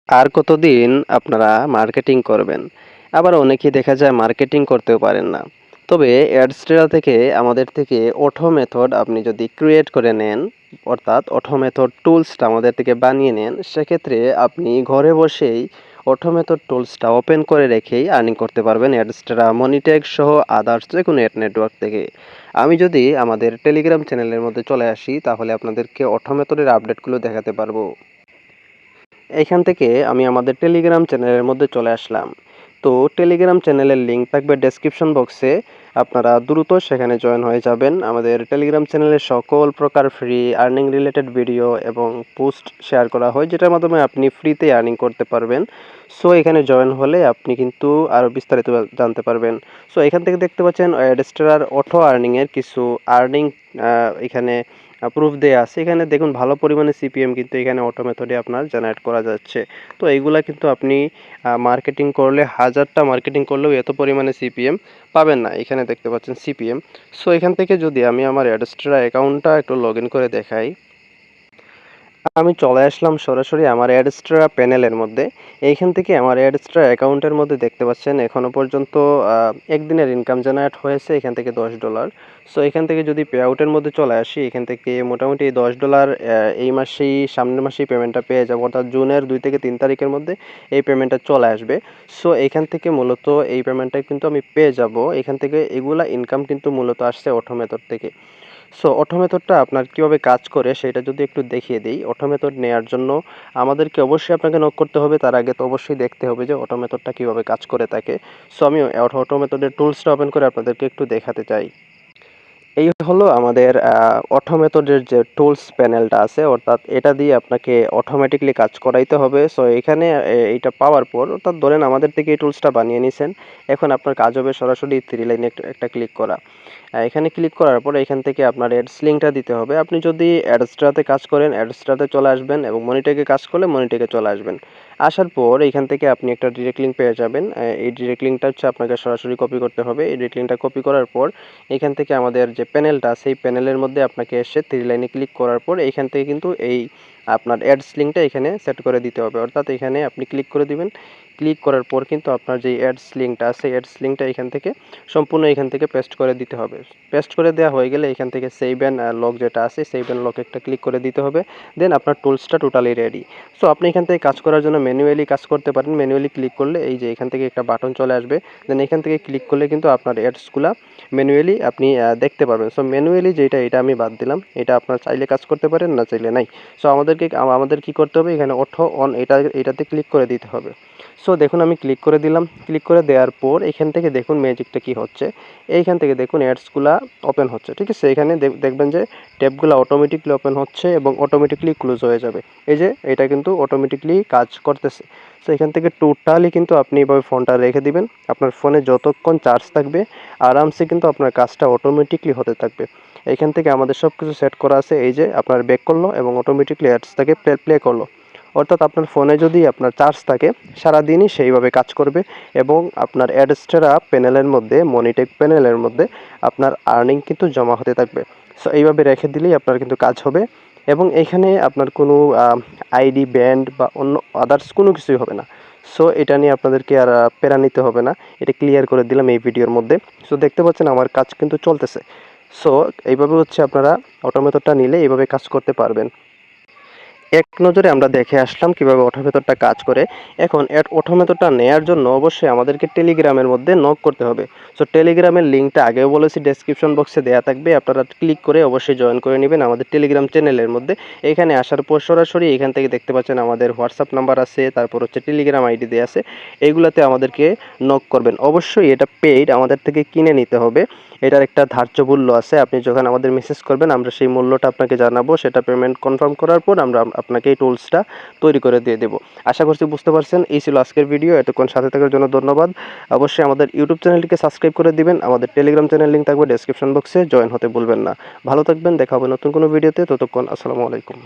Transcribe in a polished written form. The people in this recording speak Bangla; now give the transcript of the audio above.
আর কতদিন আপনারা মার্কেটিং করবেন? আবার অনেকেই দেখা যায় মার্কেটিং করতেও পারেন না। তবে অ্যাডস্টেরা থেকে আমাদের থেকে অটো মেথড আপনি যদি ক্রিয়েট করে নেন, অর্থাৎ অটো মেথড টুলসটা আমাদের থেকে বানিয়ে নেন, সেক্ষেত্রে আপনি ঘরে বসেই অটো মেথড টুলসটা ওপেন করে রেখেই আর্নিং করতে পারবেন অ্যাডস্টেরা, মনিট্যাগ সহ আদার্স যেকোনো অ্যাড নেটওয়ার্ক থেকে। আমি যদি আমাদের টেলিগ্রাম চ্যানেলের মধ্যে চলে আসি, তাহলে আপনাদেরকে অটো মেথডের আপডেটগুলো দেখাতে পারবো। এইখান থেকে আমি আমাদের টেলিগ্রাম চ্যানেলের মধ্যে চলে আসলাম। তো টেলিগ্রাম চ্যানেলের লিঙ্ক থাকবে ডেসক্রিপশন বক্সে। আপনারা দ্রুত সেখানে জয়েন হয়ে যাবেন। আমাদের টেলিগ্রাম চ্যানেলে সকল প্রকার ফ্রি আর্নিং রিলেটেড ভিডিও এবং পোস্ট শেয়ার করা হয়, যেটার মাধ্যমে আপনি ফ্রিতে আর্নিং করতে পারবেন। সো এখানে জয়েন হলে আপনি কিন্তু আরও বিস্তারিত জানতে পারবেন। সো এখান থেকে দেখতে পাচ্ছেন অ্যাডস্টার অটো আর্নিংয়ের কিছু আর্নিং এখানে প্রুফ দেয়া আছে। এখানে দেখুন ভালো পরিমাণে সিপিএম কিন্তু এখানে অটো মেথডে আপনার জেনারেট করা যাচ্ছে। তো এইগুলা কিন্তু আপনি মার্কেটিং করলে, হাজারটা মার্কেটিং করলেও এত পরিমাণে সিপিএম পাবেন না। এখানে দেখতে পাচ্ছেন সিপিএম। সো এখান থেকে যদি আমি আমার অ্যাডস্ট্রা অ্যাকাউন্টটা একটু লগ ইন করে দেখাই, আমি চলে আসলাম সরাসরি আমার অ্যাডস্ট্রা প্যানেলের মধ্যে। এইখান থেকে আমার অ্যাডস্ট্রা অ্যাকাউন্টের মধ্যে দেখতে পাচ্ছেন এখনও পর্যন্ত একদিনের ইনকাম জেনারেট হয়েছে এখান থেকে $10। সো এখান থেকে যদি পে আউটের মধ্যে চলে আসি, এখান থেকে মোটামুটি $10 এই মাসেই, সামনের মাসেই পেমেন্টটা পেয়ে যাবো, অর্থাৎ জুনের 2 থেকে 3 তারিখের মধ্যে এই পেমেন্টটা চলে আসবে। সো এখান থেকে মূলত এই পেমেন্টটা কিন্তু আমি পেয়ে যাব। এখান থেকে এগুলা ইনকাম কিন্তু মূলত আসছে অটো মেথড থেকে। সো অটো মেথডটা আপনার কীভাবে কাজ করে সেটা যদি একটু দেখিয়ে দিই। অটো মেথড নেয়ার জন্য আমাদেরকে অবশ্যই আপনাকে নক করতে হবে। তার আগে তো অবশ্যই দেখতে হবে যে অটো মেথডটা কীভাবে কাজ করে থাকে। সো আমি অটো মেথডের টুলসটা ওপেন করে আপনাদেরকে একটু দেখাতে চাই। এই হলো আমাদের অটো মেথডের যে টুলস প্যানেলটা আছে, অর্থাৎ এটা দিয়ে আপনাকে অটোমেটিকলি কাজ করাইতে হবে। সো এখানে এইটা পাওয়ার পর, অর্থাৎ ধরেন আমাদের থেকে এই টুলসটা বানিয়ে নিছেন, এখন আপনার কাজ হবে সরাসরি থ্রি লাইনে একটা ক্লিক করা। এখানে ক্লিক করার পর এখান থেকে আপনার অ্যাডস লিঙ্কটা দিতে হবে। আপনি যদি অ্যাডস্ট্রাতে কাজ করেন অ্যাডস্ট্রাতে চলে আসবেন, এবং মনিটেকে কাজ করলে মনিটেকে চলে আসবেন। আসার পর এখান থেকে আপনি একটা ডিরেক্ট লিঙ্ক পেয়ে যাবেন। এই ডিরেক্ট লিঙ্কটা হচ্ছে আপনাকে সরাসরি কপি করতে হবে। এই ডিরেক্ট লিঙ্কটা কপি করার পর এখান থেকে আমাদের যে প্যানেলটা আছে, এই প্যানেলের মধ্যে আপনাকে এসে থ্রি লাইনে ক্লিক করার পর এইখান থেকে কিন্তু এই আপনার অ্যাডস লিঙ্কটা এখানে সেট করে দিতে হবে। অর্থাৎ এখানে আপনি ক্লিক করে দিবেন। ক্লিক করার পর কিন্তু আপনার যে অ্যাডস লিঙ্কটা আছে, অ্যাডস লিঙ্কটা এখান থেকে সম্পূর্ণ এখান থেকে পেস্ট করে দিতে হবে। পেস্ট করে দেওয়া হয়ে গেলে এখান থেকে সেভ অ্যান্ড লক যেটা আছে, সেভ অ্যান্ড লক একটা ক্লিক করে দিতে হবে। দেন আপনার টুলসটা টোটালি রেডি। সো আপনি এখান থেকে কাজ করার জন্য ম্যানুয়ালি কাজ করতে পারেন। ম্যানুয়ালি ক্লিক করলে এই যে এখান থেকে একটা বাটন চলে আসবে। দেন এখান থেকে ক্লিক করলে কিন্তু আপনার অ্যাডসগুলা ম্যানুয়ালি আপনি দেখতে পারবেন। সো ম্যানুয়ালি যেটা, এটা আমি বাদ দিলাম। এটা আপনার চাইলে কাজ করতে পারেন, না চাইলে নাই। সো আমাদের কি করতে হবে, এখানে অটো অন এটাতে ক্লিক করে দিতে হবে। সো দেখুন আমি ক্লিক করে দিলাম। ক্লিক করে দেওয়ার পর এখান থেকে দেখুন ম্যাজিকটা কি হচ্ছে। এইখান থেকে দেখুন অ্যাডসগুলা ওপেন হচ্ছে, ঠিক আছে? এখানে দেখবেন যে ট্যাবগুলো অটোমেটিকলি ওপেন হচ্ছে এবং অটোমেটিকলি ক্লোজ হয়ে যাবে। এই যে এটা কিন্তু অটোমেটিকলি কাজ করতেছে। সো এখান থেকে টোটালি কিন্তু আপনি এভাবে ফোনটা রেখে দিবেন। আপনার ফোনে যতক্ষণ চার্জ থাকবে আরামসে কিন্তু আপনার কাজটা অটোমেটিকলি হতে থাকবে। এইখান থেকে আমাদের সব কিছু সেট করা আছে। এই যে আপনার ব্যাক করলো এবং অটোমেটিকলি অ্যাডসটাকে প্লে করলো। অর্থাৎ আপনার ফোনে যদি আপনার চার্জ থাকে সারাদিনই সেইভাবে কাজ করবে, এবং আপনার অ্যাডস্টেরা প্যানেলের মধ্যে, মনিটেক প্যানেলের মধ্যে আপনার আর্নিং কিন্তু জমা হতে থাকবে। সো এইভাবে রেখে দিলেই আপনার কিন্তু কাজ হবে, এবং এখানে আপনার কোনো আইডি ব্যান্ড বা অন্য আদার্স কোনো কিছুই হবে না। সো এটা নিয়ে আপনাদেরকে আর প্যারা নিতে হবে না। এটা ক্লিয়ার করে দিলাম এই ভিডিওর মধ্যে। সো দেখতে পাচ্ছেন আমার কাজ কিন্তু চলতেছে। সো এইভাবে হচ্ছে আপনারা অটো মেথডটা নিলে এইভাবে কাজ করতে পারবেন। এক নজরে আমরা দেখে আসলাম কিভাবে অটো মেথডটা কাজ করে। এখন অটো মেথডটা নেয়ার জন্য অবশ্যই আমাদেরকে টেলিগ্রামের মধ্যে নক করতে হবে। সো টেলিগ্রামের লিঙ্কটা আগেও বলেছি ডেসক্রিপশন বক্সে দেয়া থাকবে। আপনারা ক্লিক করে অবশ্যই জয়েন করে নেবেন আমাদের টেলিগ্রাম চ্যানেলের মধ্যে। এখানে আসার পর সরাসরি এখান থেকে দেখতে পাচ্ছেন আমাদের হোয়াটসঅ্যাপ নাম্বার আছে, তারপর হচ্ছে টেলিগ্রাম আইডি দেয়া আছে। এগুলাতে আমাদেরকে নক করবেন। অবশ্যই এটা পেইড, আমাদের থেকে কিনে নিতে হবে। এটার একটা ধার্য মূল্য আছে। আপনি যখন আমাদের মেসেজ করবেন আমরা সেই মূল্যটা আপনাকে জানাবো। সেটা পেমেন্ট কনফার্ম করার পর আমরা আপনাকে এই টুলসটা তৈরি করে দিয়ে দেবো। আশা করছি বুঝতে পারছেন। এই ছিল আজকের ভিডিও। এতক্ষণ সাথে থাকার জন্য ধন্যবাদ। অবশ্যই আমাদের ইউটিউব চ্যানেলটিকে সাবস্ক্রাইব করে দিবেন। আমাদের টেলিগ্রাম চ্যানেল লিঙ্ক থাকবে ডেসক্রিপশন বক্সে, জয়েন হতে ভুলবেন না। ভালো থাকবেন, দেখা হবে নতুন কোনো ভিডিওতে। ততক্ষণ আসসালামু আলাইকুম।